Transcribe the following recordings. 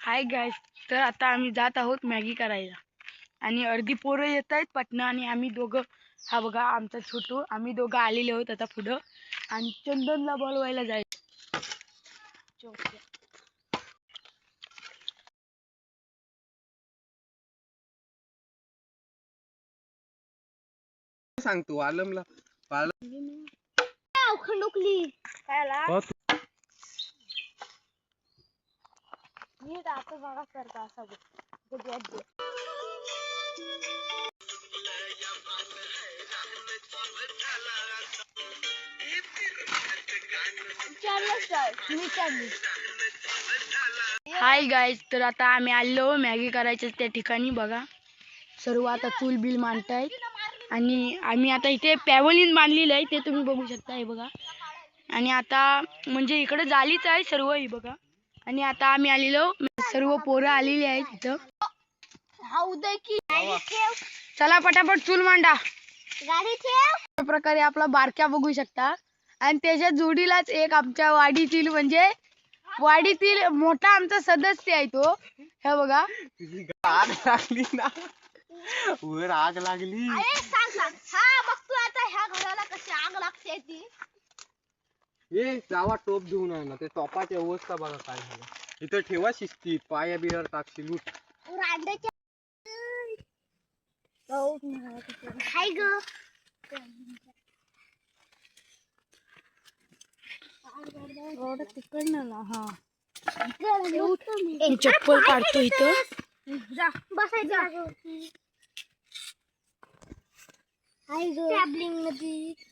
Hi guys, तर आता आम्ही जात आहोत मॅगी करायला आणि अर्धी पोरं येत आहेत पटना आणि आम्ही दोघं हा बघा आमचा छोटू आम्ही दोघं आलेले आहोत आता पुढं आणि चंदनला बोलवायला जायचं. सांगतो आलमला खंडुकली खायला मी आता बघा करता असा हाय गाइस, तर आता आम्ही आलो मॅगी करायच्या त्या ठिकाणी. बघा सर्व आता चूल बिल मांडतायत आणि आम्ही आता इथे पॅवलिन बांधलेलं आहे ते तुम्ही बघू शकता. हे बघा आणि आता म्हणजे इकडे जालीच आहे सर्व ही बघा. आणि आता आम्ही आलेलो सर्व पोरं आलेली आहेत इथं. चला पटापट चूल मांडा. अशा प्रकारे आपला बारक्या बघू शकता आणि त्याच्या जोडीलाच एक आमच्या वाडीतील म्हणजे वाडीतील मोठा आमचा सदस्य आहे तो. हे बघा आग लागली ना, वर आग लागली. ह्या घराला कशी आग लागते ती. ए जावा टोप घेऊन आहे ना, ते टोपाची अवस्था बघा काय झालं. इथं ठेवा शिस्तीत, पाया बियावर टाकशील लूट. हाय ग चप्पल काढतो इथं.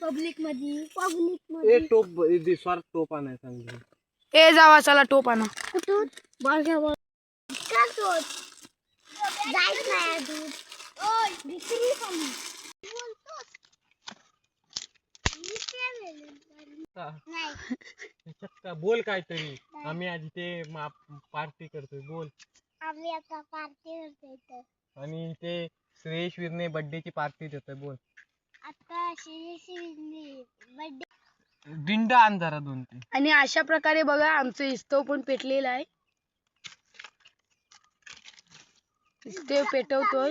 पब्लिक मध्ये ए टोप दिसवार टोप आणाय सांगितलं. ए जावा चला टोप आणा. कुठून का सोड जायच नाही दूध. ओय भिकारी खाली बोलतोस नाही बोल काहीतरी. आम्ही आज ते पार्टी करतोय बोल. आम्ही आता पार्टी करतोय आणि ते श्रेयश वीरने बर्थडे ची पार्टी देतोय बोल. आता श्रेयश बर्थडे दिंडा आण जरा 2-3. आणि अशा प्रकारे बघा आमचं इस्तव पण पेटलेलं आहे. इस्तव पेटवतोय.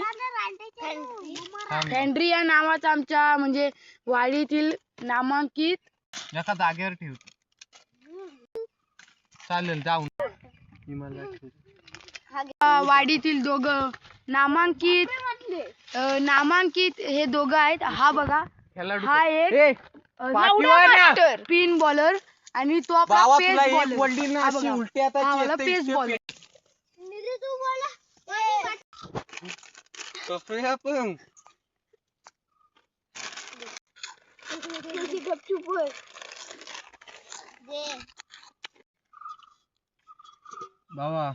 फॅन्ड्री या नावाचा आमच्या म्हणजे वाडीतील नामांकित एका जागेवर ठेवतो. चालेल जाऊन वाडीतील दोघं नामांकित हे दोघं आहेत. हा बघा हा एक स्पिन बॉलर आणि तो आपला पेस बॉलर. पेस बॉलर पण बाबा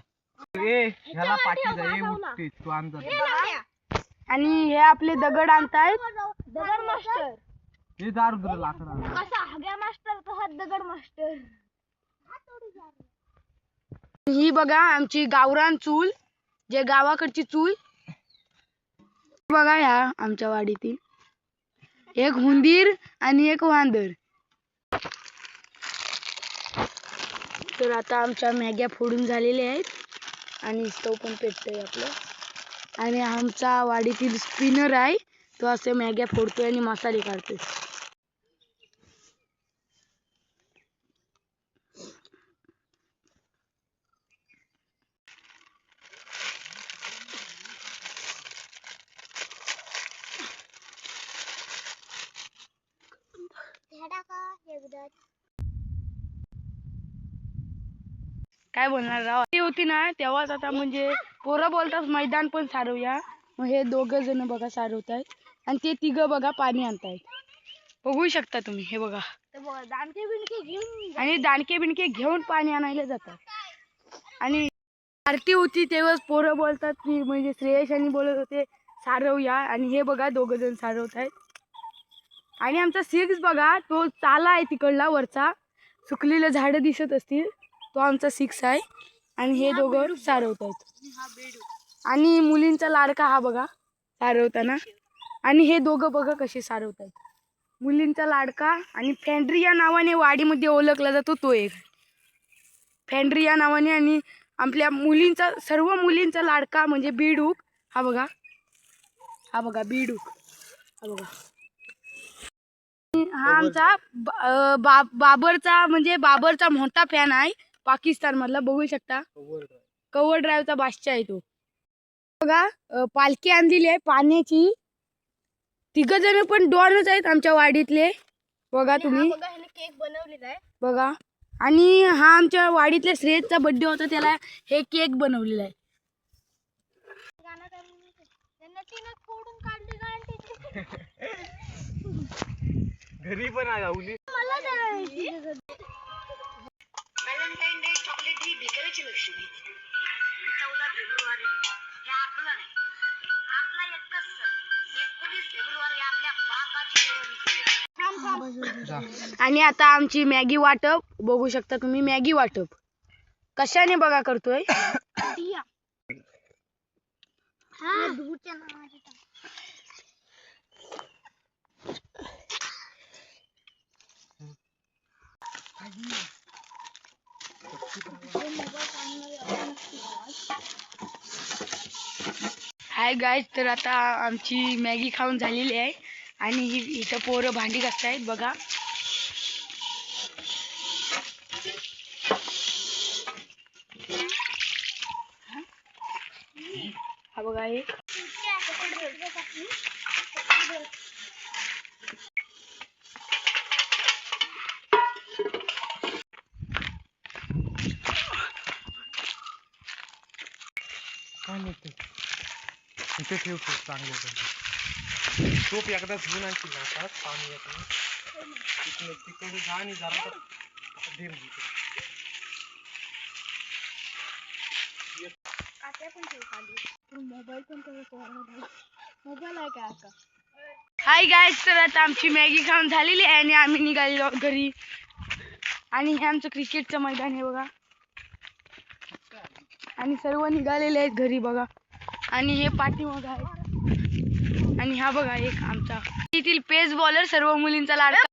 ह्याला पाठी जाई उठते तू आण जा. आणि हे आपले दगड आणतायत. दगड मास्टर हे दार दुर लाकड आण. कसा हग्या मास्टर कसा दगड मास्टर. ही बघा आमची गावरान चूल, जे गावाकडची चूल बघा. ह्या आमच्या वाडीतील एक हुंदीर आणि एक वांदर. तर आता आमच्या मॅग्या फोडून झालेल्या आहेत आणि स्टव पण पेटतोय आपलं. आणि आमचा वाडीतील स्पिनर आहे तो असे मॅग्या फोडतोय आणि मसाले काढतोय. काय बोलणार राव. ती होती ना तेव्हाच आता म्हणजे पोरं बोलतात मैदान पण सारवूया. मग हे दोघं जण बघा सारवत आहेत आणि ते तिघं बघा पाणी आणतायत. बघू शकता तुम्ही. हे बघा दांडके बिणके घेऊन आणि दांडके बिणके घेऊन पाणी आणायला जातात. आणि आरती होती तेव्हाच पोरं बोलतात की म्हणजे श्रेयश आणि बोलत होते सारवूया आणि हे बघा दोघं जण सारवत आहेत. आणि आमचा सिक्स बघा तो चाला आहे तिकडला वरचा, सुकलेले झाडं दिसत असतील तो आमचा सिक्स आहे आणि हे दोघं सारवत आहेत. आणि मुलींचा लाडका हा बघा सारवताना. आणि हे दोघं बघा कसे सारवत आहेत. मुलींचा लाडका आणि फॅन्ड्री या नावाने वाडीमध्ये ओळखला जातो तो एक फॅन्ड्री या नावाने. आणि आपल्या मुलींचा, सर्व मुलींचा लाडका म्हणजे बीडूक. हा बघा बीडूक. हा बघा, हा आमचा बाबरचा मोठा फॅन आहे पाकिस्तान मधला. बघू शकता, कव्हर ड्राईव्हचा बादशाह आहे तो. बघा पालखी आणलेली आहे पाण्याची. 3 जण पण डॉनच आहेत आमच्या वाडीतले. बघा तुम्ही, केक बनवलेला आहे. बघा. आणि हा आमच्या वाडीतल्या श्रेयसचा बर्थडे होता, त्याला हे केक बनवलेला आहे. त्यांना तिनं फोडून काढली गांडी. घरी पण आहे राहुली. मला द्यायची. व्हॅलेंटाईन डे चॉकलेट ही भिकारीची लक्ष्मी. 14 फेब्रुवारी हे आपलं नाही, आपला एकच सण. 19 फेब्रुवारी आपल्या बापाची जयंती. आणि आता आमची मॅगी वाटप बघू शकता तुम्ही. मॅगी वाटप कशाने बघा करतोय. हा दूधच्या नावाची टाक. हाय गाईज, तर आता आमची मॅगी खाऊन झालेली आहे आणि इथं पोरं भांडी घासतायत बघा. हा बघा हे. काय नाही ते. इथे ठेव खूप चांगले तूप एकदा धुवून आणशील ना आता पाणी येत नाही तिकडे जा आणि जरा दे म्हणजे. मोबाईल पण मोबाईल आहे का आता. हाय गाईज, तर आता आमची मॅगी खाऊन झालेली आहे आणि आम्ही निघालेलो घरी. आणि हे आमचं क्रिकेटचं मैदान आहे बघा. आणि सर्व निघालेले आहेत घरी बघा. आणि हे पाठीमाग आहे. आणि हा बघा एक आमचा येथील पेस बॉलर, सर्व मुलींचा लाडका.